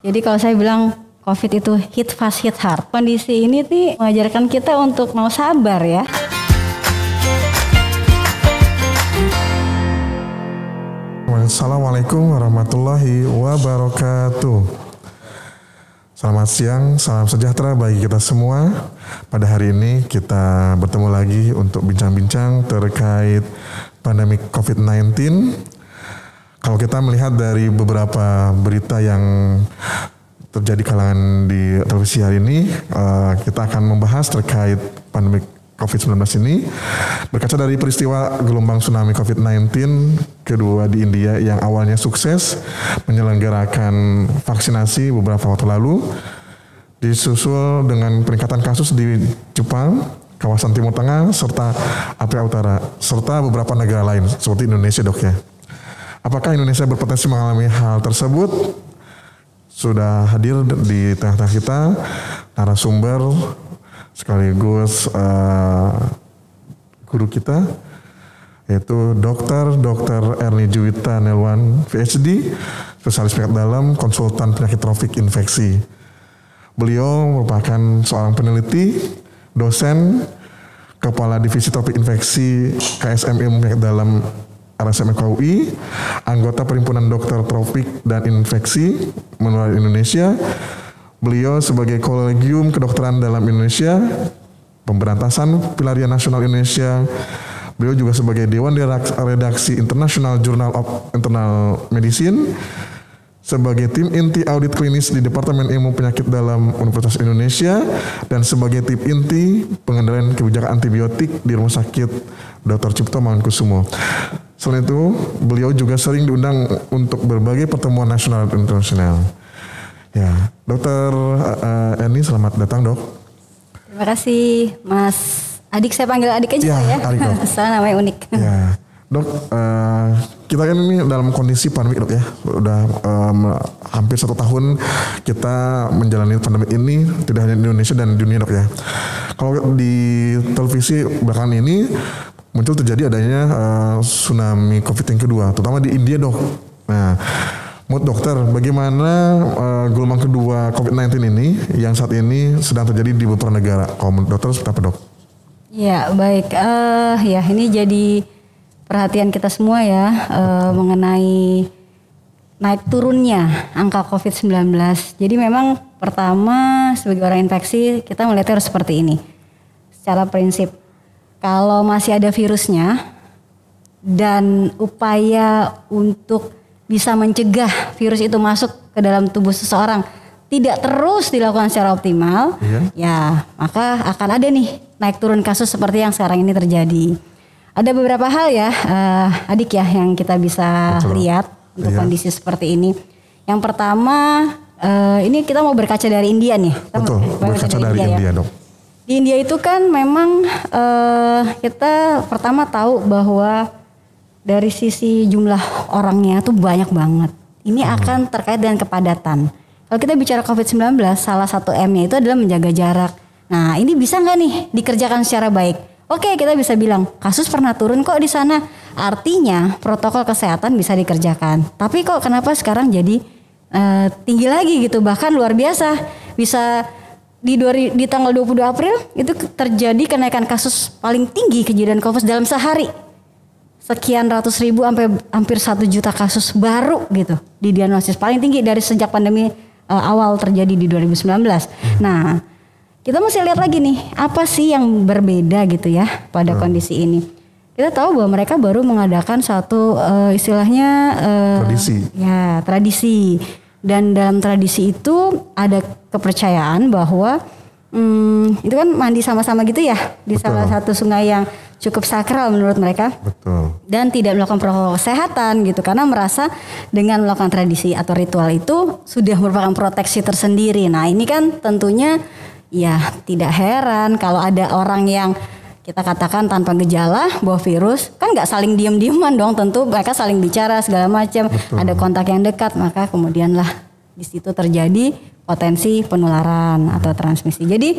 Jadi kalau saya bilang COVID itu hit fast, hit hard. Kondisi ini nih mengajarkan kita untuk mau sabar ya. Assalamualaikum warahmatullahi wabarakatuh. Selamat siang, salam sejahtera bagi kita semua. Pada hari ini kita bertemu lagi untuk bincang-bincang terkait pandemi COVID-19. Kalau kita melihat dari beberapa berita yang terjadi kalangan di televisi hari ini, kita akan membahas terkait pandemi COVID-19 ini berkaca dari peristiwa gelombang tsunami COVID-19 kedua di India yang awalnya sukses menyelenggarakan vaksinasi beberapa waktu lalu, disusul dengan peningkatan kasus di Jepang, kawasan Timur Tengah, serta Afrika Utara, serta beberapa negara lain seperti Indonesia, Dok ya. Apakah Indonesia berpotensi mengalami hal tersebut? Sudah hadir di tengah-tengah kita narasumber sekaligus guru kita, yaitu Dr. Erni Juwita Nelwan, PhD, spesialis penyakit dalam, konsultan penyakit tropik infeksi. Beliau merupakan seorang peneliti, dosen, kepala divisi tropik infeksi KSM Ilmu Penyakit Dalam RSM KUI, anggota Perhimpunan Dokter Tropik dan Infeksi Menular Indonesia. Beliau sebagai Kolegium Kedokteran Dalam Indonesia, Pemberantasan Filarian Nasional Indonesia. Beliau juga sebagai Dewan Redaksi International Journal of Internal Medicine, sebagai tim inti audit klinis di Departemen Ilmu Penyakit Dalam Universitas Indonesia, dan sebagai tim inti pengendalian kebijakan antibiotik di Rumah Sakit Dr. Cipto Mangunkusumo. Selain itu, beliau juga sering diundang untuk berbagai pertemuan nasional dan internasional. Ya, Dokter Erni, selamat datang, Dok. Terima kasih, Mas Adik. Saya panggil Adik aja ya. Adik, Dok. Soalnya namanya unik. Ya, Dok, kita kan ini dalam kondisi pandemi, Dok ya. Udah hampir 1 tahun kita menjalani pandemi ini, tidak hanya di Indonesia dan di dunia, Dok ya. Kalau di televisi belakangan ini muncul terjadi adanya tsunami COVID yang kedua, terutama di India, Dok. Nah, menurut dokter, bagaimana gelombang kedua COVID-19 ini yang saat ini sedang terjadi di beberapa negara? Kalau menurut dokter seperti apa, Dok? Ya, baik. Ya, ini jadi perhatian kita semua ya mengenai naik turunnya angka COVID-19. Jadi memang pertama sebagai orang infeksi kita melihatnya harus seperti ini. Secara prinsip, kalau masih ada virusnya dan upaya untuk bisa mencegah virus itu masuk ke dalam tubuh seseorang tidak terus dilakukan secara optimal, ya maka akan ada nih naik turun kasus seperti yang sekarang ini terjadi. Ada beberapa hal ya, Adik ya, yang kita bisa lihat untuk kondisi seperti ini. Yang pertama, ini kita mau berkaca dari India nih. Berkaca dari India, Dok. Di India itu kan memang kita pertama tahu bahwa dari sisi jumlah orangnya tuh banyak banget. Ini akan terkait dengan kepadatan. Kalau kita bicara COVID-19, salah satu M-nya itu adalah menjaga jarak. Nah, ini bisa nggak nih dikerjakan secara baik? Oke, kita bisa bilang kasus pernah turun kok di sana. Artinya protokol kesehatan bisa dikerjakan. Tapi kok kenapa sekarang jadi tinggi lagi gitu? Bahkan luar biasa. Bisa di tanggal 22 April itu terjadi kenaikan kasus paling tinggi kejadian COVID dalam sehari. Sekian ratus ribu sampai hampir 1 juta kasus baru gitu didiagnosis, paling tinggi dari sejak pandemi awal terjadi di 2019. Nah, kita mesti lihat lagi nih apa sih yang berbeda gitu ya pada kondisi ini. Kita tahu bahwa mereka baru mengadakan satu istilahnya tradisi. Dan dalam tradisi itu ada kepercayaan bahwa itu kan mandi sama-sama gitu ya di salah satu sungai yang cukup sakral menurut mereka. Betul. Dan tidak melakukan protokol kesehatan gitu karena merasa dengan melakukan tradisi atau ritual itu sudah merupakan proteksi tersendiri. Nah, ini kan tentunya ya tidak heran kalau ada orang yang kita katakan tanpa gejala bawa virus, kan nggak saling diem-dieman dong, tentu mereka saling bicara segala macam, ada kontak yang dekat, maka kemudianlah di situ terjadi potensi penularan atau transmisi. Jadi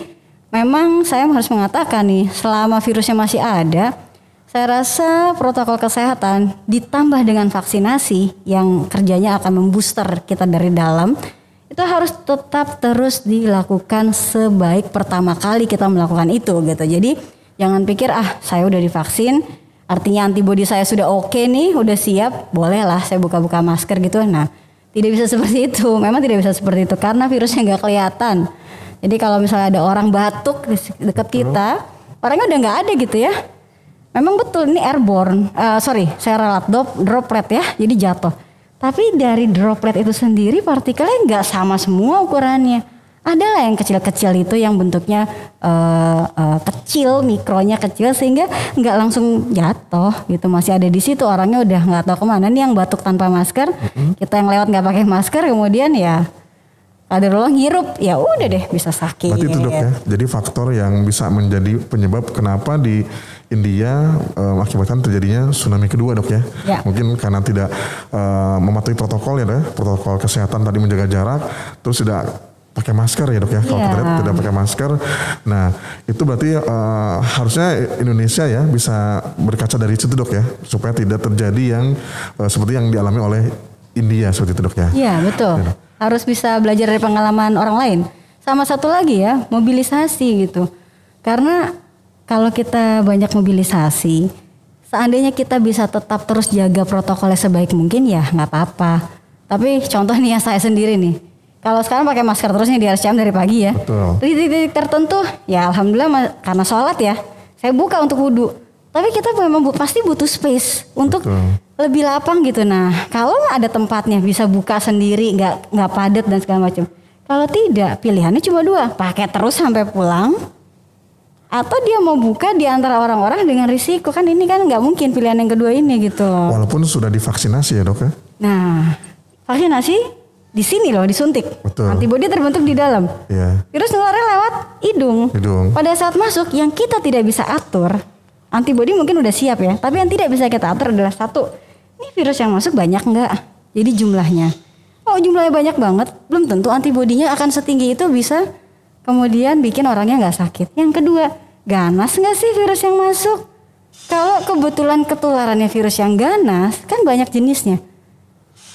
memang saya harus mengatakan nih, selama virusnya masih ada, saya rasa protokol kesehatan ditambah dengan vaksinasi yang kerjanya akan membooster kita dari dalam, itu harus tetap terus dilakukan sebaik pertama kali kita melakukan itu gitu. Jadi jangan pikir saya udah divaksin, artinya antibodi saya sudah oke nih, udah siap, bolehlah saya buka-buka masker gitu. Nah, tidak bisa seperti itu. Memang tidak bisa seperti itu karena virusnya nggak kelihatan. Jadi kalau misalnya ada orang batuk di dekat kita, orangnya udah nggak ada gitu ya. Memang betul ini airborne, saya ralat droplet ya, jadi jatuh. Tapi dari droplet itu sendiri partikelnya nggak sama semua ukurannya. Ada lah yang kecil-kecil itu yang bentuknya kecil, mikronya kecil sehingga nggak langsung jatuh gitu. Masih ada di situ, orangnya udah nggak tahu kemana. Nih yang batuk tanpa masker, kita yang lewat nggak pakai masker, kemudian ya ada ngirup, ya udah deh bisa sakit. Berarti itu dok ya. Jadi faktor yang bisa menjadi penyebab kenapa di India mengakibatkan terjadinya tsunami kedua dok ya. Mungkin karena tidak mematuhi protokol ya dok, protokol kesehatan tadi menjaga jarak, terus tidak pakai masker ya dok ya. Kalau kita lihat tidak pakai masker, nah itu berarti harusnya Indonesia ya bisa berkaca dari situ dok ya, supaya tidak terjadi yang seperti yang dialami oleh India seperti itu dok ya. Iya betul. Ya, harus bisa belajar dari pengalaman orang lain. Sama satu lagi ya, mobilisasi gitu. Karena kalau kita banyak mobilisasi, seandainya kita bisa tetap terus jaga protokolnya sebaik mungkin ya nggak apa-apa. Tapi contoh nih ya saya sendiri nih. Kalau sekarang pakai masker terus nih di RSCM dari pagi ya. Betul. Di titik tertentu ya alhamdulillah karena sholat ya. Saya buka untuk wudhu. Tapi kita memang pasti butuh space untuk lebih lapang gitu. Nah kalau ada tempatnya bisa buka sendiri, nggak padat dan segala macam. Kalau tidak, pilihannya cuma dua, pakai terus sampai pulang, atau dia mau buka di antara orang-orang dengan risiko. Kan ini kan nggak mungkin pilihan yang kedua ini gitu loh. Walaupun sudah divaksinasi ya dok ya. Nah vaksinasi di sini loh disuntik. Betul. Antibodi terbentuk di dalam. Iya. Virus nularnya lewat hidung. Pada saat masuk yang kita tidak bisa atur. Antibodi mungkin udah siap ya, tapi yang tidak bisa kita atur adalah satu, ini virus yang masuk banyak nggak? Jadi jumlahnya. Oh jumlahnya banyak banget, belum tentu antibodinya akan setinggi itu bisa kemudian bikin orangnya nggak sakit. Yang kedua, ganas nggak sih virus yang masuk? Kalau kebetulan ketularannya virus yang ganas, kan banyak jenisnya.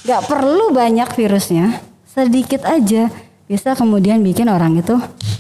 Nggak perlu banyak virusnya, sedikit aja bisa kemudian bikin orang itu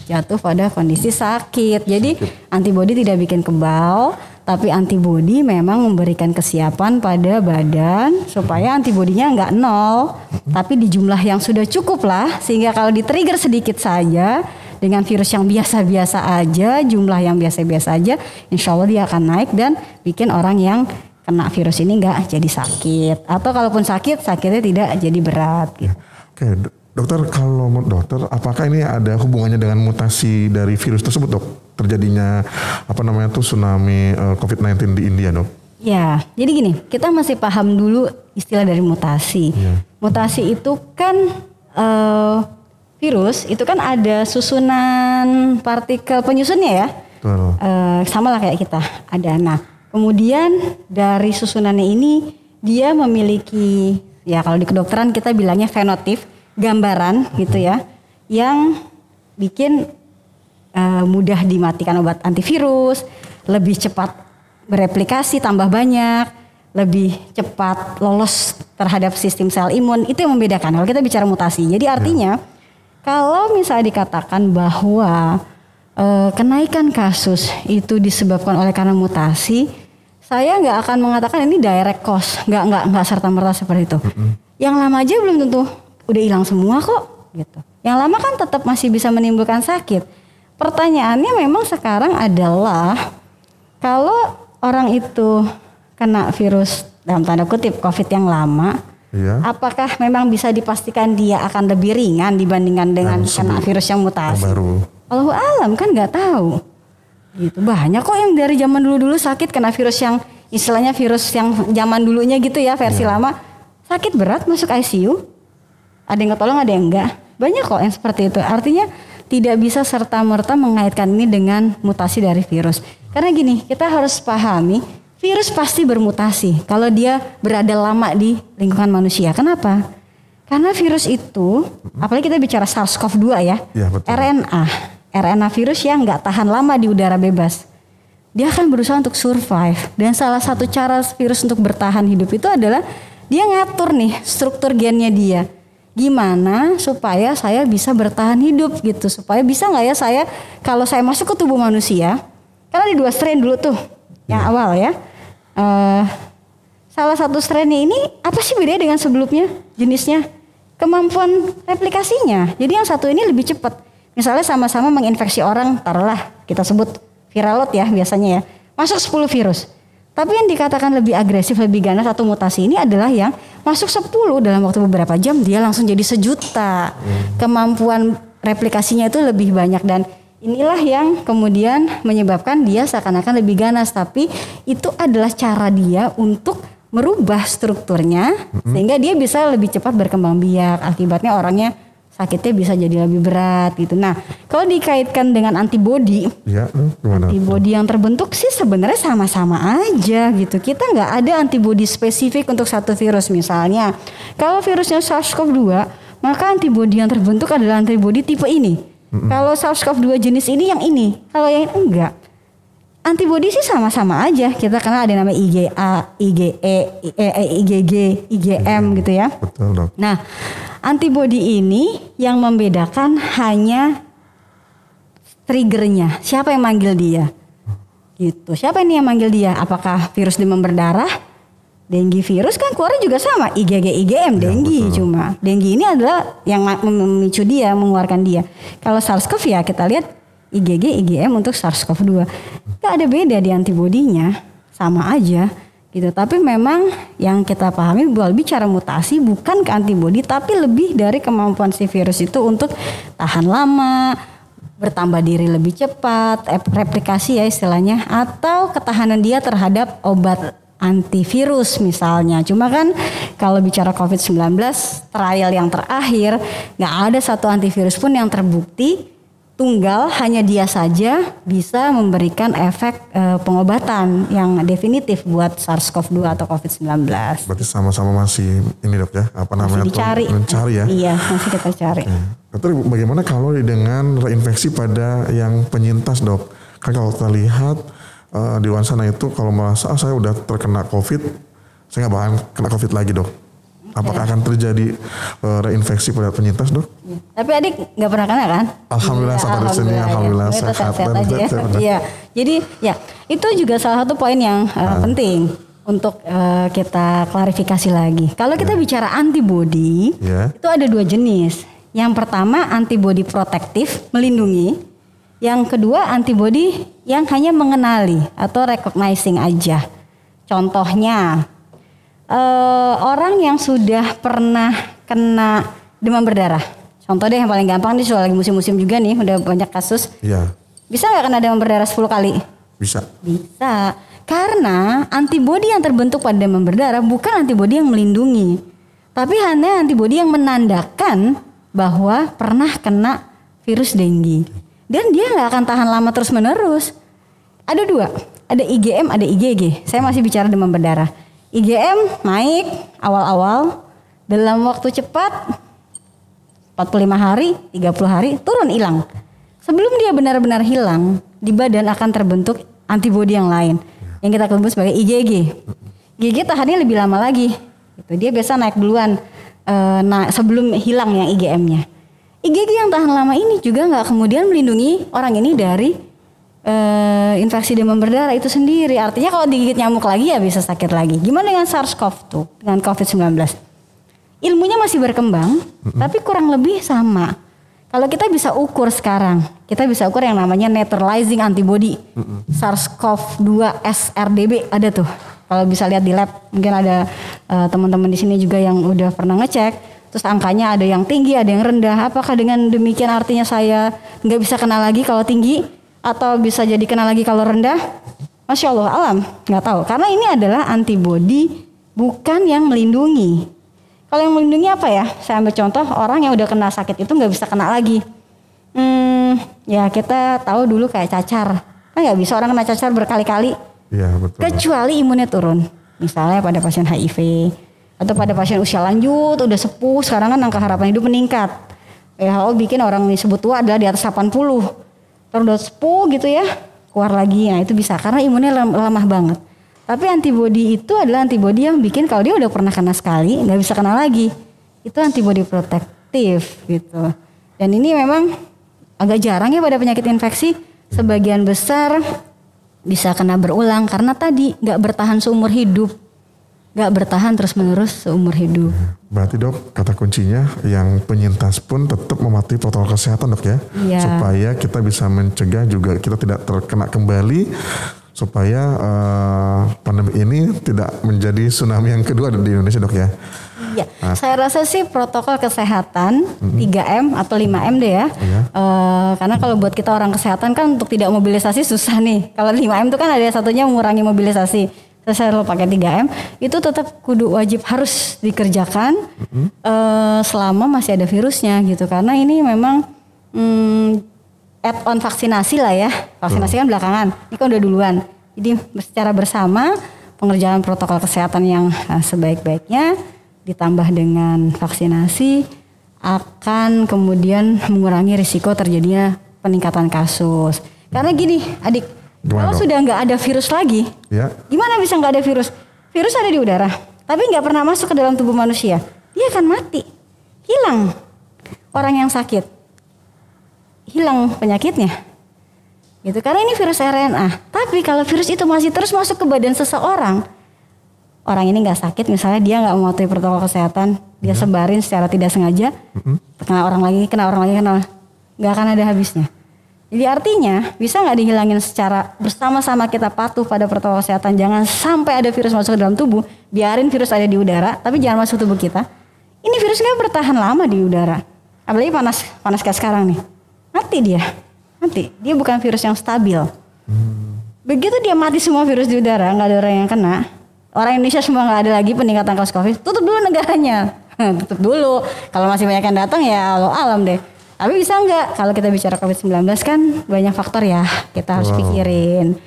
jatuh pada kondisi sakit. Jadi antibodi tidak bikin kebal, tapi antibodi memang memberikan kesiapan pada badan supaya antibodinya nggak nol, tapi di jumlah yang sudah cukup lah, sehingga kalau di-trigger sedikit saja dengan virus yang biasa-biasa aja, jumlah yang biasa-biasa aja, insya Allah dia akan naik dan bikin orang yang kena virus ini nggak jadi sakit, atau kalaupun sakit, sakitnya tidak jadi berat. Gitu. Oke, dokter, kalau dokter, apakah ini ada hubungannya dengan mutasi dari virus tersebut dok? Terjadinya tsunami COVID-19 di India dok? Ya, jadi gini, kita masih paham dulu istilah dari mutasi. Ya. Mutasi itu kan virus, itu kan ada susunan partikel penyusunnya ya. Sama lah kayak kita ada. Nah, kemudian dari susunannya ini dia memiliki, ya kalau di kedokteran kita bilangnya fenotip, gambaran gitu ya, yang bikin mudah dimatikan obat antivirus, lebih cepat bereplikasi, tambah banyak, lebih cepat lolos terhadap sistem sel imun. Itu yang membedakan kalau kita bicara mutasi. Jadi artinya kalau misalnya dikatakan bahwa kenaikan kasus itu disebabkan oleh karena mutasi, saya nggak akan mengatakan ini direct cause, nggak serta-merta seperti itu. Yang lama aja belum tentu udah hilang semua kok, gitu. Yang lama kan tetap masih bisa menimbulkan sakit. Pertanyaannya memang sekarang adalah kalau orang itu kena virus dalam tanda kutip COVID yang lama, apakah memang bisa dipastikan dia akan lebih ringan dibandingkan dengan kena virus yang mutasi? Allahu alam kan nggak tahu. Gitu banyak kok yang dari zaman dulu sakit kena virus yang istilahnya virus yang zaman dulunya gitu ya, versi lama, sakit berat masuk ICU. Ada yang ketolong, ada yang enggak. Banyak kok yang seperti itu. Artinya tidak bisa serta-merta mengaitkan ini dengan mutasi dari virus. Karena gini, kita harus pahami, virus pasti bermutasi kalau dia berada lama di lingkungan manusia. Kenapa? Karena virus itu, apalagi kita bicara SARS-CoV-2 ya, RNA virus yang nggak tahan lama di udara bebas. Dia akan berusaha untuk survive. Dan salah satu cara virus untuk bertahan hidup itu adalah dia ngatur nih struktur gennya dia. gimana supaya saya bisa bertahan hidup gitu, supaya bisa nggak ya saya kalau saya masuk ke tubuh manusia, karena ada 2 strain dulu tuh yang awal ya. Salah satu strainnya ini apa sih bedanya dengan sebelumnya jenisnya? Kemampuan replikasinya. Jadi yang satu ini lebih cepat. Misalnya sama-sama menginfeksi orang, taruhlah kita sebut viral load ya biasanya ya. Masuk 10 virus. Tapi yang dikatakan lebih agresif, lebih ganas atau mutasi ini adalah yang masuk 10 dalam waktu beberapa jam dia langsung jadi 1.000.000. Kemampuan replikasinya itu lebih banyak dan inilah yang kemudian menyebabkan dia seakan-akan lebih ganas. Tapi itu adalah cara dia untuk merubah strukturnya sehingga dia bisa lebih cepat berkembang biak. Akibatnya orangnya sakitnya bisa jadi lebih berat gitu. Nah, kalau dikaitkan dengan antibodi, antibodi yang terbentuk sih sebenarnya sama-sama aja gitu. Kita nggak ada antibodi spesifik untuk satu virus misalnya. Kalau virusnya SARS-CoV-2, maka antibodi yang terbentuk adalah antibodi tipe ini. Kalau SARS-CoV-2 jenis ini yang ini, kalau yang enggak. Antibodi sih sama-sama aja. Kita kenal ada nama IgA, IgG, IgM gitu ya. Betul, Dok. Nah, antibodi ini yang membedakan hanya triggernya. Siapa yang manggil dia? Gitu. Siapa ini yang manggil dia? Apakah virus demam berdarah? Dengue virus kan keluarnya juga sama. IgG, IgM, dengue betul. Cuma dengue ini adalah yang memicu dia, mengeluarkan dia. Kalau SARS-CoV ya kita lihat IgG, IgM untuk SARS-CoV-2. Gak ada beda di antibodinya, sama aja gitu. Tapi memang yang kita pahami bahwa bicara mutasi bukan ke antibodi, tapi lebih dari kemampuan si virus itu untuk tahan lama, bertambah diri lebih cepat, replikasi ya istilahnya, atau ketahanan dia terhadap obat antivirus misalnya. Cuma kan kalau bicara COVID-19 trial yang terakhir gak ada satu antivirus pun yang terbukti tunggal, hanya dia saja bisa memberikan efek pengobatan yang definitif buat SARS-CoV-2 atau COVID-19. Berarti sama-sama masih ini Dok ya, apa namanya? Masih dicari. Mencari ya? Iya, masih kita cari. Tapi bagaimana kalau dengan reinfeksi pada yang penyintas Dok? Kan kalau kita lihat di luar sana itu kalau merasa saya udah terkena COVID, saya nggak bakalan kena COVID lagi Dok. Apakah akan terjadi reinfeksi pada penyintas Dok? Tapi adik nggak pernah kena kan? Alhamdulillah saat hari sini, alhamdulillah sehat aja ya. Iya, jadi ya itu juga salah satu poin yang penting untuk kita klarifikasi lagi. Kalau kita bicara antibodi, itu ada 2 jenis. Yang pertama antibodi protektif, melindungi. Yang kedua antibodi yang hanya mengenali atau recognizing aja. Contohnya orang yang sudah pernah kena demam berdarah. Contoh deh yang paling gampang nih, soal lagi musim-musim juga nih, udah banyak kasus. Iya. Bisa nggak kena demam berdarah 10 kali? Bisa. Bisa. Karena antibodi yang terbentuk pada demam berdarah bukan antibodi yang melindungi, tapi hanya antibodi yang menandakan bahwa pernah kena virus dengue. Dan dia nggak akan tahan lama terus menerus. Ada 2, ada IgM, ada IgG. Saya masih bicara demam berdarah. IgM naik awal-awal, dalam waktu cepat 45 hari, 30 hari turun hilang. Sebelum dia benar-benar hilang, di badan akan terbentuk antibodi yang lain yang kita sebut sebagai IgG. IgG tahannya lebih lama lagi. Itu dia biasa naik duluan sebelum hilang yang IgM-nya. IgG yang tahan lama ini juga nggak kemudian melindungi orang ini dari infeksi demam berdarah itu sendiri. Artinya kalau digigit nyamuk lagi ya bisa sakit lagi. Gimana dengan SARS-CoV tuh, dengan COVID-19? Ilmunya masih berkembang, tapi kurang lebih sama. Kalau kita bisa ukur sekarang, kita bisa ukur yang namanya neutralizing antibody. SARS-CoV-2 SRDB ada tuh. Kalau bisa lihat di lab, mungkin ada teman-teman di sini juga yang udah pernah ngecek. Terus angkanya ada yang tinggi, ada yang rendah. Apakah dengan demikian artinya saya nggak bisa kena lagi kalau tinggi? Atau bisa jadi kena lagi kalau rendah? Masya Allah, alam, nggak tahu. Karena ini adalah antibodi bukan yang melindungi. Kalau yang melindungi apa ya? Saya ambil contoh orang yang udah kena sakit itu nggak bisa kena lagi. Ya kita tahu dulu kayak cacar. Kan nggak bisa orang kena cacar berkali-kali. Iya betul. Kecuali imunnya turun. Misalnya pada pasien HIV atau pada pasien usia lanjut, udah sepuh. Sekarang kan angka harapan hidup meningkat. WHO bikin orang disebut tua adalah di atas 80. Terus udah sepuh gitu ya, keluar lagi. Nah itu bisa karena imunnya lemah banget. Tapi antibodi itu adalah antibodi yang bikin kalau dia udah pernah kena sekali nggak bisa kena lagi. itu antibodi protektif gitu. Dan ini memang agak jarang ya pada penyakit infeksi, sebagian besar bisa kena berulang karena tadi nggak bertahan seumur hidup, nggak bertahan terus menerus seumur hidup. Berarti dok, kata kuncinya yang penyintas pun tetap mematuhi protokol kesehatan dok ya, Iya. supaya kita bisa mencegah juga kita tidak terkena kembali, supaya pandemi ini tidak menjadi tsunami yang kedua di Indonesia dok ya. Iya, saya rasa sih protokol kesehatan 3M atau 5M deh ya. Iya. Karena kalau buat kita orang kesehatan kan untuk tidak mobilisasi susah nih. Kalau 5M itu kan ada satunya mengurangi mobilisasi. Terus saya selalu pakai 3M, itu tetap kudu wajib harus dikerjakan selama masih ada virusnya gitu. Karena ini memang add-on vaksinasi lah ya. Vaksinasi kan belakangan, ini kan udah duluan. Jadi secara bersama pengerjaan protokol kesehatan yang sebaik-baiknya ditambah dengan vaksinasi akan kemudian mengurangi risiko terjadinya peningkatan kasus. Karena gini adik, Gimana, kalau dok? sudah nggak ada virus lagi, Ya. gimana bisa nggak ada virus? Virus ada di udara, tapi nggak pernah masuk ke dalam tubuh manusia. Dia akan mati, hilang. Orang yang sakit, hilang penyakitnya. Gitu. Karena ini virus RNA. Tapi kalau virus itu masih terus masuk ke badan seseorang, orang ini nggak sakit, misalnya dia nggak mematuhi protokol kesehatan, dia sebarin secara tidak sengaja, kena orang lagi, nggak akan ada habisnya. Jadi artinya bisa nggak dihilangin secara bersama-sama kita patuh pada protokol kesehatan, jangan sampai ada virus masuk ke dalam tubuh, biarin virus ada di udara, tapi jangan masuk tubuh kita. Ini virus nggak bertahan lama di udara, apalagi panas kayak sekarang nih, mati dia, dia bukan virus yang stabil. Begitu dia mati semua virus di udara, nggak ada orang yang kena. Orang Indonesia semua nggak ada lagi peningkatan kasus COVID, tutup dulu negaranya, tutup dulu. Kalau masih banyak yang datang ya Allah alam deh. Tapi bisa nggak? Kalau kita bicara COVID-19 kan banyak faktor ya, kita harus pikirin,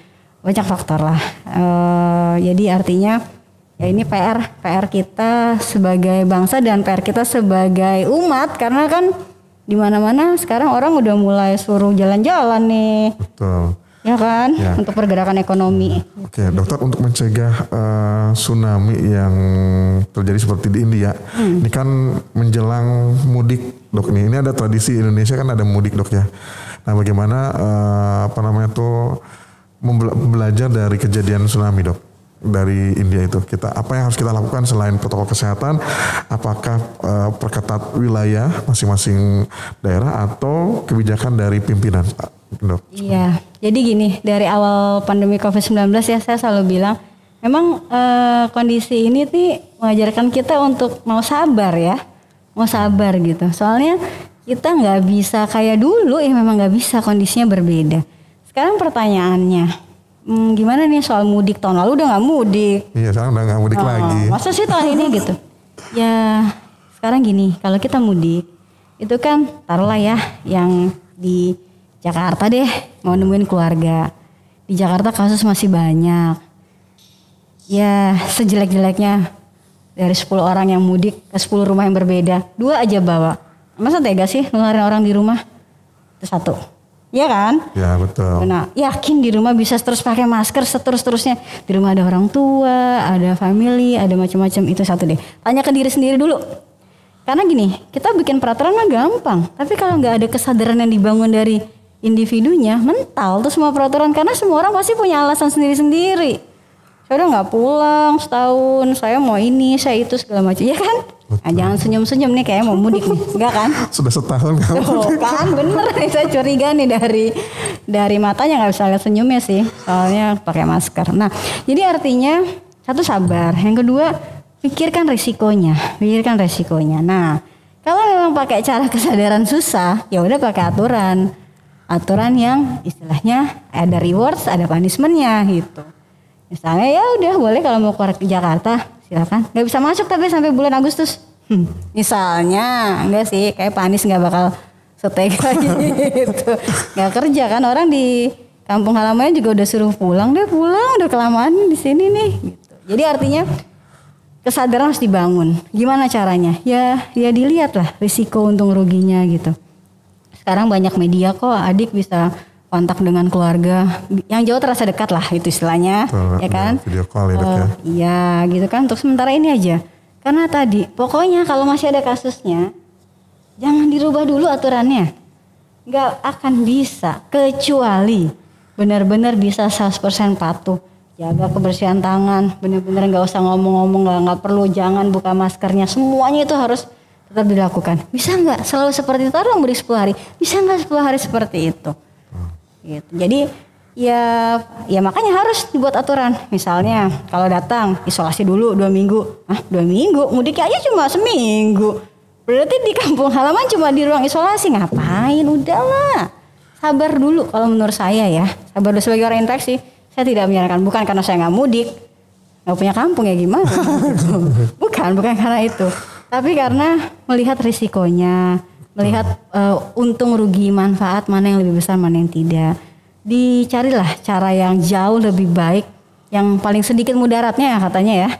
banyak faktor lah. Jadi artinya ya ini PR kita sebagai bangsa dan PR kita sebagai umat, karena kan di mana-mana sekarang orang udah mulai suruh jalan-jalan nih. Betul. Ya kan, Ya. untuk pergerakan ekonomi. Oke, dokter, untuk mencegah tsunami yang terjadi seperti di India, ini kan menjelang mudik, dok. Ini ada tradisi Indonesia kan ada mudik, dok ya. Nah, bagaimana belajar dari kejadian tsunami, dok, dari India itu? Apa yang harus kita lakukan selain protokol kesehatan? Apakah perketat wilayah masing-masing daerah atau kebijakan dari pimpinan, dok? Iya, jadi gini, dari awal pandemi COVID-19 ya saya selalu bilang, memang kondisi ini nih mengajarkan kita untuk mau sabar ya, mau sabar gitu. Soalnya kita nggak bisa kayak dulu, ya memang nggak bisa, kondisinya berbeda. Sekarang pertanyaannya, gimana nih soal mudik? Tahun lalu udah nggak mudik. Iya, sekarang udah nggak mudik lagi. Masa sih tahun ini gitu? Ya sekarang gini, kalau kita mudik itu kan taruhlah ya yang di Jakarta deh mau nemuin keluarga. Di Jakarta kasus masih banyak. Ya sejelek-jeleknya dari 10 orang yang mudik ke 10 rumah yang berbeda, 2 aja bawa. Masa tega sih nularin orang di rumah? Itu 1. Iya kan? Ya, betul. Nah, yakin di rumah bisa terus pakai masker seterus-terusnya. Di rumah ada orang tua, ada family, ada macam-macam, itu 1 deh. Tanya ke diri sendiri dulu. Karena gini, kita bikin peraturan mah gampang. Tapi kalau nggak ada kesadaran yang dibangun dari individunya, mental tuh semua peraturan. Karena semua orang pasti punya alasan sendiri-sendiri. Saya udah nggak pulang setahun, saya mau ini, saya itu segala macam. Ya kan? Nah, jangan senyum-senyum nih kayak mau mudik nih. Enggak kan? Sudah setahun kamu. Tuh kan bener nih, saya curiga nih dari matanya nggak bisa lihat senyumnya sih, soalnya pakai masker. Nah jadi artinya 1 sabar, yang kedua pikirkan resikonya. Nah kalau memang pakai cara kesadaran susah, ya udah pakai aturan yang istilahnya ada rewards, ada punishmentnya gitu. Misalnya ya udah boleh kalau mau keluar ke Jakarta silakan, nggak bisa masuk tapi sampai bulan Agustus. Misalnya enggak sih, kayak Pak Anies nggak bakal setega gitu, nggak kerja kan, orang di kampung halamannya juga udah suruh pulang, udah kelamaan di sini nih. Gitu. Jadi artinya kesadaran harus dibangun. Gimana caranya? Ya dilihat lah risiko untung ruginya gitu. Sekarang banyak media kok, adik bisa kontak dengan keluarga yang jauh terasa dekat lah itu istilahnya. Betul, ya kan? Video call ya, dok ya. Iya gitu kan, untuk sementara ini aja. Karena tadi, pokoknya kalau masih ada kasusnya, jangan dirubah dulu aturannya. Nggak akan bisa, kecuali benar-benar bisa 100% patuh. Jaga kebersihan tangan, benar-benar nggak usah ngomong-ngomong, nggak perlu, jangan buka maskernya. Semuanya itu harus tetap dilakukan. Bisa nggak selalu seperti itu? Taruh beri 10 hari. Bisa nggak 10 hari seperti itu? Gitu. Jadi ya makanya harus dibuat aturan. Misalnya kalau datang isolasi dulu 2 minggu. 2 minggu? Mudiknya aja cuma seminggu. Berarti di kampung halaman cuma di ruang isolasi. Ngapain? Udahlah. Sabar dulu kalau menurut saya ya. Sabar dulu sebagai orang infeksi. Saya tidak menyarankan. Bukan karena saya nggak mudik. Nggak punya kampung ya gimana? Bukan karena itu. Tapi karena melihat risikonya. Melihat untung rugi manfaat mana yang lebih besar mana yang tidak. Dicarilah cara yang jauh lebih baik, yang paling sedikit mudaratnya katanya ya.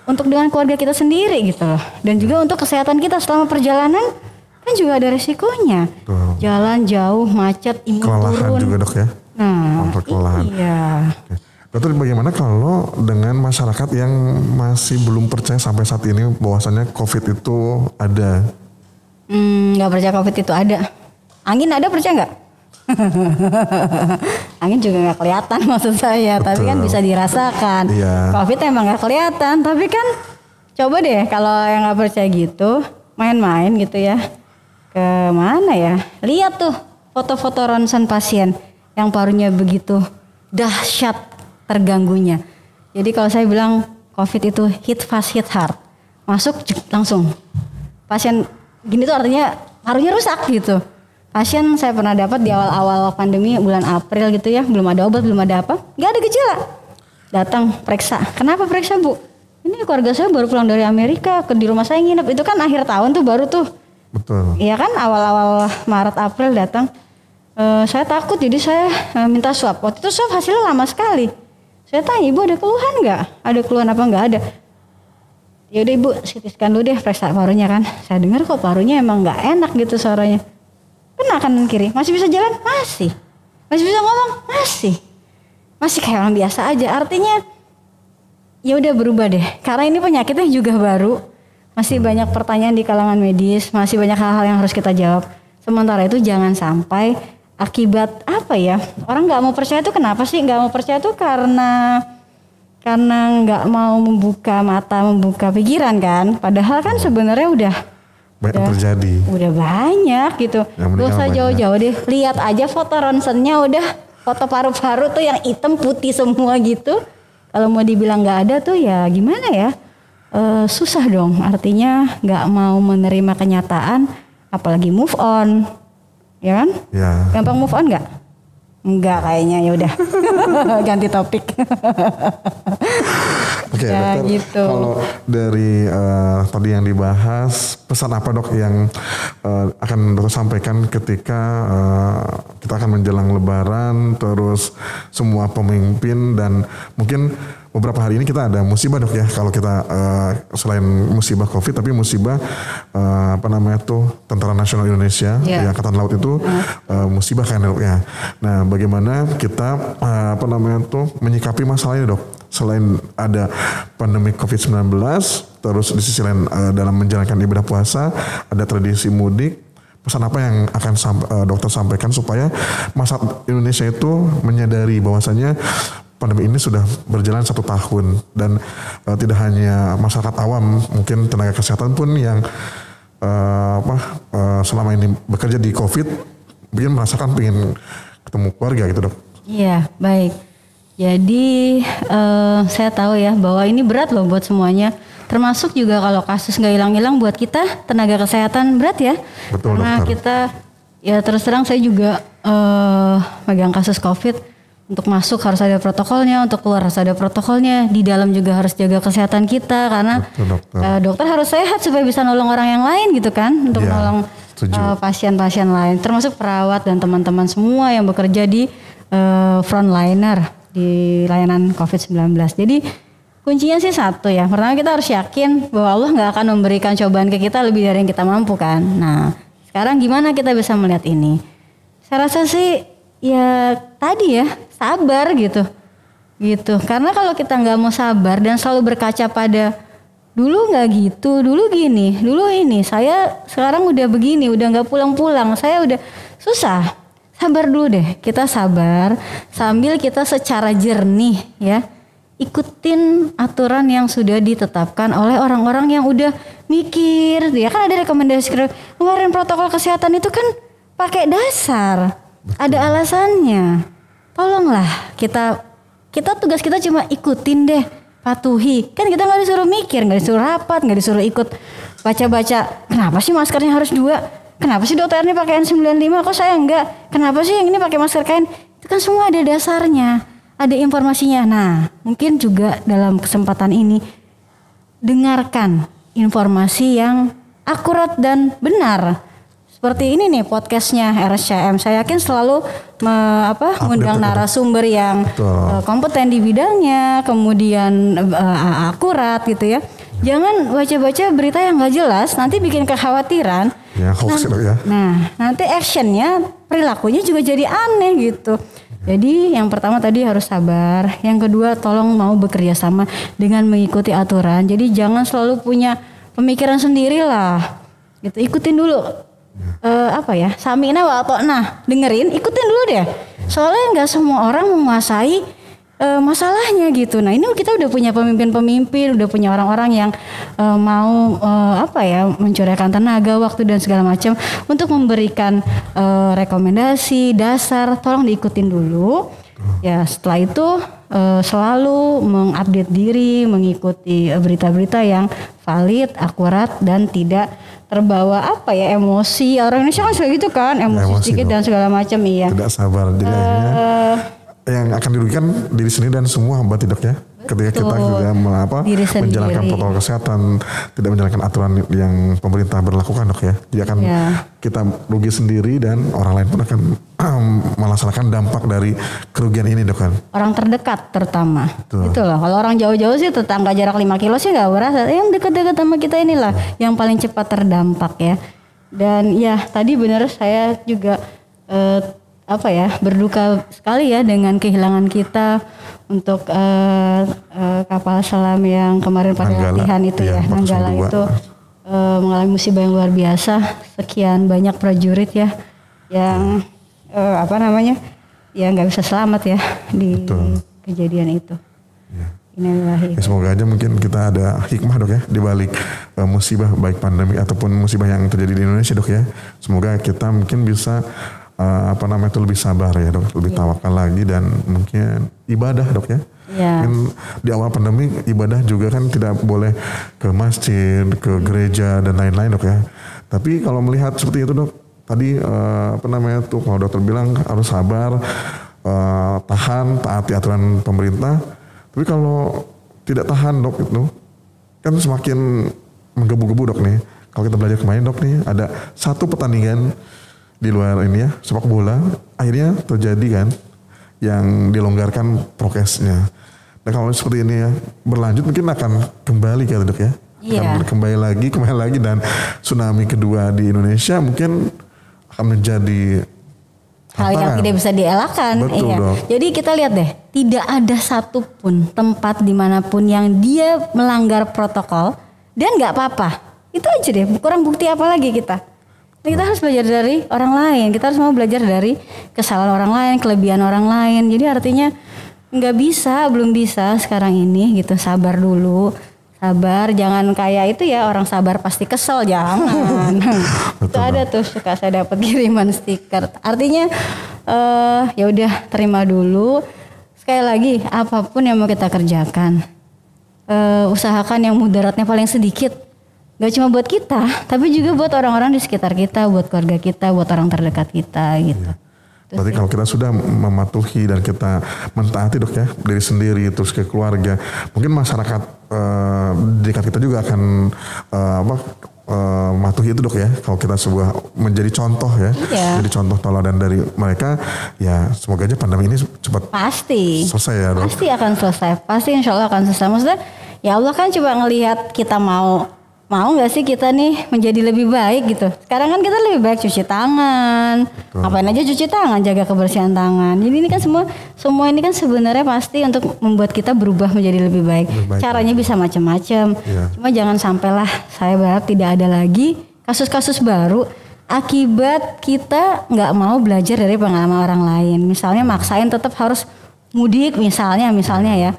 Untuk dengan keluarga kita sendiri gitu loh. Dan juga untuk kesehatan kita selama perjalanan kan juga ada resikonya. Jalan jauh, macet, imun turun. Kelelahan juga dok ya. Nah, iya. Dokter, bagaimana kalau dengan masyarakat yang masih belum percaya sampai saat ini bahwasannya COVID itu ada? Nggak percaya COVID itu ada. Angin ada, percaya nggak? Angin juga nggak kelihatan maksud saya. Betul. Tapi kan bisa dirasakan. Iya. COVID emang nggak kelihatan, tapi kan coba deh kalau yang nggak percaya gitu, main-main gitu ya, ke mana ya? Lihat tuh foto-foto ronsen pasien yang parunya begitu dahsyat terganggunya. Jadi kalau saya bilang COVID itu hit fast hit hard, masuk langsung pasien gini tuh artinya parunya rusak gitu. Pasien saya pernah dapat di awal-awal pandemi bulan April gitu ya, belum ada obat, belum ada apa, nggak ada gejala. Datang periksa, kenapa periksa bu? Ini keluarga saya baru pulang dari Amerika, di rumah saya nginep, itu kan akhir tahun tuh baru tuh. Betul. Iya kan awal-awal Maret April datang, saya takut jadi saya minta swab. Waktu itu swab hasilnya lama sekali. Saya tanya ibu ada keluhan nggak? Ada keluhan apa nggak ada? Ya udah ibu CT scan dulu deh periksa parunya kan. Saya dengar kok parunya emang nggak enak gitu suaranya. Kena kanan kiri, masih bisa jalan? Masih. Masih bisa ngomong? Masih. Masih kayak orang biasa aja. Artinya ya udah berubah deh. Karena ini penyakitnya juga baru. Masih banyak pertanyaan di kalangan medis, masih banyak hal-hal yang harus kita jawab. Sementara itu jangan sampai akibat apa ya? Orang nggak mau percaya itu kenapa sih? Nggak mau percaya itu karena nggak mau membuka mata, membuka pikiran kan. Padahal kan sebenarnya udah terjadi. Udah banyak gitu. Gak usah jauh-jauh deh. Lihat aja foto ronsennya udah foto paru-paru tuh yang hitam putih semua gitu. Kalau mau dibilang nggak ada tuh ya gimana ya? Susah dong. Artinya nggak mau menerima kenyataan, apalagi move on, ya kan? Ya. Gampang move on nggak? Enggak kayaknya, ya udah. Ganti topik. Oke, ya, dokter, gitu. Kalau dari tadi yang dibahas, pesan apa dok yang akan dokter sampaikan ketika kita akan menjelang Lebaran, terus semua pemimpin dan mungkin beberapa hari ini kita ada musibah dok ya, kalau kita selain musibah COVID tapi musibah Tentara Nasional Indonesia, Angkatan Laut itu musibah kan dok ya. Nah bagaimana kita menyikapi masalah ini dok? Selain ada pandemi COVID-19, terus di sisi lain dalam menjalankan ibadah puasa, ada tradisi mudik. Pesan apa yang akan dokter sampaikan supaya masyarakat Indonesia itu menyadari bahwasanya pandemi ini sudah berjalan 1 tahun dan tidak hanya masyarakat awam, mungkin tenaga kesehatan pun yang selama ini bekerja di COVID mungkin merasakan pengen ketemu keluarga gitu dok. Iya baik. Jadi saya tahu ya bahwa ini berat loh buat semuanya. Termasuk juga kalau kasus nggak hilang-hilang buat kita tenaga kesehatan berat ya. Betul, karena dokter. Kita ya terus terang saya juga megang kasus COVID. Untuk masuk harus ada protokolnya, untuk keluar harus ada protokolnya. Di dalam juga harus jaga kesehatan kita karena betul, dokter harus sehat supaya bisa nolong orang yang lain gitu kan, untuk nolong pasien-pasien lain. Termasuk perawat dan teman-teman semua yang bekerja di frontliner di layanan COVID-19. Jadi kuncinya sih satu ya. Pertama kita harus yakin bahwa Allah nggak akan memberikan cobaan ke kita lebih dari yang kita mampu kan. Nah sekarang gimana kita bisa melihat ini? Saya rasa sih ya tadi ya sabar gitu. Karena kalau kita nggak mau sabar dan selalu berkaca pada dulu nggak gitu, dulu gini, dulu ini, saya sekarang udah begini, udah nggak pulang-pulang, saya udah susah. Sabar dulu deh, kita sabar sambil kita secara jernih ya ikutin aturan yang sudah ditetapkan oleh orang-orang yang udah mikir. Ya kan ada rekomendasi kemarin protokol kesehatan itu kan pakai dasar, ada alasannya. Tolonglah kita tugas kita cuma ikutin deh. Patuhi, kan kita nggak disuruh mikir, nggak disuruh rapat, nggak disuruh ikut baca-baca. Kenapa sih maskernya harus 2? Kenapa sih dokter ini pakai N95? Kok saya enggak? Kenapa sih yang ini pakai masker kain? Itu kan semua ada dasarnya, ada informasinya. Nah, mungkin juga dalam kesempatan ini dengarkan informasi yang akurat dan benar. Seperti ini nih podcastnya RSCM. Saya yakin selalu mengundang narasumber yang kompeten di bidangnya, kemudian akurat gitu ya. Jangan baca-baca berita yang nggak jelas, nanti bikin kekhawatiran. Ya, hoax ya. Nah, nanti actionnya, perilakunya juga jadi aneh gitu. Jadi yang pertama tadi harus sabar. Yang kedua tolong mau bekerja sama dengan mengikuti aturan. Jadi jangan selalu punya pemikiran sendiri lah. Gitu, ikutin dulu. Samina wa ata'na, dengerin, ikutin dulu deh. Soalnya nggak semua orang menguasai masalahnya gitu. Nah ini kita udah punya pemimpin-pemimpin, udah punya orang-orang yang mau mencurahkan tenaga, waktu dan segala macam untuk memberikan rekomendasi dasar. Tolong diikutin dulu. Ya setelah itu selalu mengupdate diri, mengikuti berita-berita yang valid, akurat dan tidak terbawa emosi. Orang Indonesia kan suka gitu kan, emosi sedikit dan segala macam. Iya. Tidak sabar jadi akhirnya yang akan dirugikan diri sendiri dan semua Mbak Dok ya. Ketika kita juga menjalankan protokol kesehatan, tidak menjalankan aturan yang pemerintah berlakukan Dok ya. Jadi akan kita rugi sendiri dan orang lain pun akan merasakan dampak dari kerugian ini Dok kan. Orang terdekat terutama. Itu loh. Kalau orang jauh-jauh sih tetangga jarak 5 kilo sih gak berasa. Yang dekat-dekat sama kita inilah yang paling cepat terdampak ya. Dan ya tadi benar saya juga berduka sekali ya dengan kehilangan kita untuk kapal selam yang kemarin pada latihan itu ya, Nanggala itu mengalami musibah yang luar biasa. Sekian banyak prajurit ya yang nggak bisa selamat ya di kejadian itu. Ya, semoga aja mungkin kita ada hikmah Dok ya di balik musibah baik pandemi ataupun musibah yang terjadi di Indonesia Dok ya. Semoga kita mungkin bisa lebih sabar ya Dok, lebih tawakal lagi dan mungkin ibadah Dok ya. Mungkin di awal pandemi ibadah juga kan tidak boleh ke masjid, ke gereja dan lain-lain Dok ya. Tapi kalau melihat seperti itu Dok, tadi kalau dokter bilang harus sabar, taati aturan pemerintah. Tapi kalau tidak tahan Dok itu kan semakin menggebu-gebu Dok nih. Kalau kita belajar kemarin Dok nih ada satu pertandingan di luar ini ya sepak bola akhirnya terjadi kan yang dilonggarkan prokesnya. Dan kalau seperti ini ya berlanjut mungkin akan kembali kan Dok ya. Akan kembali lagi dan tsunami kedua di Indonesia mungkin akan menjadi hal yang tidak bisa dielakkan. Betul, Dok. Jadi kita lihat deh, tidak ada satupun tempat dimanapun yang dia melanggar protokol dan nggak apa-apa. Itu aja deh, kurang bukti apa lagi kita. Kita harus belajar dari orang lain. Kita harus mau belajar dari kesalahan orang lain, kelebihan orang lain. Jadi artinya belum bisa sekarang ini gitu. Sabar dulu, sabar. Jangan kayak itu ya orang sabar pasti kesel, jangan. Itu ada tuh suka saya dapat kiriman stiker. Artinya ya udah terima dulu. Sekali lagi apapun yang mau kita kerjakan, usahakan yang mudaratnya paling sedikit. Gak cuma buat kita, tapi juga buat orang-orang di sekitar kita, buat keluarga kita, buat orang terdekat kita gitu. Berarti kalau kita sudah mematuhi dan kita mentaati Dok ya, diri sendiri terus ke keluarga, mungkin masyarakat dekat kita juga akan mematuhi itu Dok ya. Kalau kita menjadi contoh ya, jadi contoh teladan dari mereka, ya semoga aja pandemi ini cepat selesai ya Dok. Pasti akan selesai, pasti insya Allah akan selesai. Maksudnya ya Allah kan coba ngelihat kita mau mau nggak sih kita nih menjadi lebih baik gitu. Sekarang kan kita lebih baik cuci tangan, ngapain aja cuci tangan, jaga kebersihan tangan. Jadi ini kan semua ini kan sebenarnya pasti untuk membuat kita berubah menjadi lebih baik. Caranya bisa macam-macam. Cuma jangan sampailah saya berharap tidak ada lagi kasus-kasus baru akibat kita nggak mau belajar dari pengalaman orang lain. Misalnya maksain tetap harus mudik misalnya ya,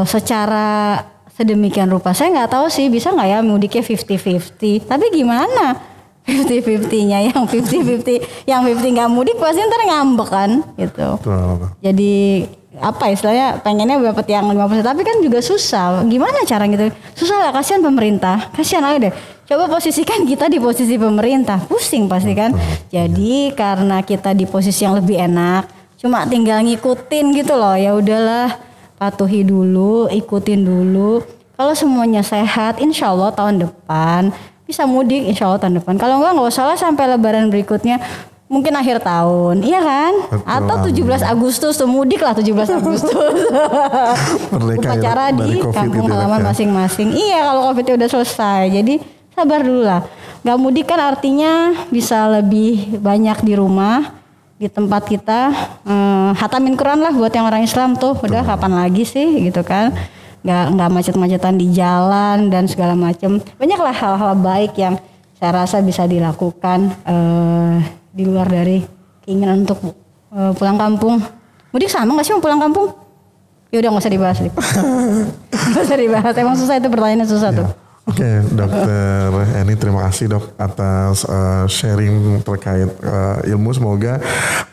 secara sedemikian rupa. Saya nggak tahu sih bisa nggak ya mudiknya 50-50. Tapi gimana 50-50-nya, yang 50-50 yang 50 nggak mudik pasti ntar ngambek kan gitu. Jadi apa istilahnya pengennya dapat yang 50%, tapi kan juga susah. Gimana cara gitu? Susah lah, kasihan pemerintah. Kasihan aja deh. Coba posisikan kita di posisi pemerintah, pusing pasti kan. Jadi karena kita di posisi yang lebih enak, cuma tinggal ngikutin gitu loh. Ya udahlah, patuhi dulu, ikutin dulu. Kalau semuanya sehat, insya Allah tahun depan bisa mudik, insya Allah tahun depan. Kalau nggak usah lah sampai Lebaran berikutnya, mungkin akhir tahun, iya kan? Betul, atau 17 Agustus tuh mudik lah 17 Agustus. Upacara di kampung halaman masing-masing. Iya, kalau COVID udah selesai. Jadi sabar dulu lah. Gak mudik kan artinya bisa lebih banyak di rumah, di tempat kita, hatamin Quran lah buat yang orang Islam tuh. Udah kapan lagi sih gitu kan, nggak macet-macetan di jalan dan segala macam. Banyaklah hal-hal baik yang saya rasa bisa dilakukan di luar dari keinginan untuk pulang kampung. Mudik sama nggak sih mau pulang kampung? Ya udah nggak usah dibahas. Nggak usah dibahas, emang susah itu, pertanyaannya susah tuh. Oke, Dokter Eni, terima kasih dok atas sharing terkait ilmu. Semoga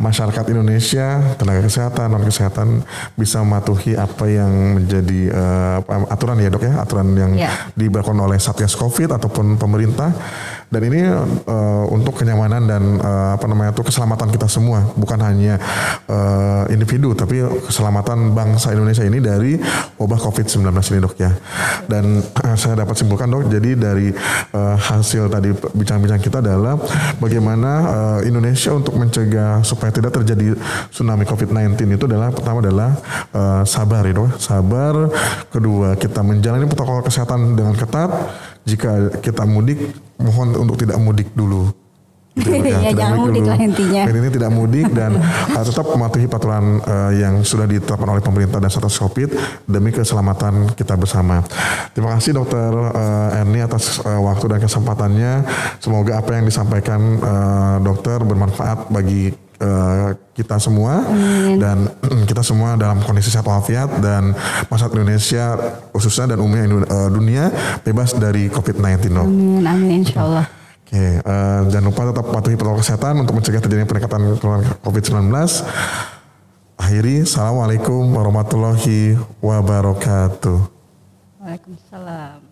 masyarakat Indonesia, tenaga kesehatan, non kesehatan bisa mematuhi apa yang menjadi aturan ya dok ya, aturan yang diberlakukan oleh Satgas Covid ataupun pemerintah. Dan ini untuk kenyamanan dan keselamatan kita semua, bukan hanya individu, tapi keselamatan bangsa Indonesia ini dari wabah COVID-19 ini dok ya. Dan saya dapat simpulkan dok, jadi dari hasil tadi bincang-bincang kita adalah bagaimana Indonesia untuk mencegah supaya tidak terjadi tsunami COVID-19 itu adalah, pertama adalah sabar ya dok, sabar. Kedua, kita menjalani protokol kesehatan dengan ketat. Jika kita mudik, mohon untuk tidak mudik dulu. Ya, jangan mudik lah intinya. Ini tidak mudik dan tetap mematuhi peraturan yang sudah ditetapkan oleh pemerintah dan Satgas Covid demi keselamatan kita bersama. Terima kasih Dokter Eni atas waktu dan kesempatannya. Semoga apa yang disampaikan dokter bermanfaat bagi kita semua. Amin. Dan kita semua dalam kondisi sehat walafiat dan masyarakat Indonesia khususnya dan umumnya dunia bebas dari COVID-19 dok. Amin, amin insyaallah. Oke, jangan lupa tetap patuhi protokol kesehatan untuk mencegah terjadinya peningkatan COVID-19. Akhiri, assalamualaikum warahmatullahi wabarakatuh. Waalaikumsalam.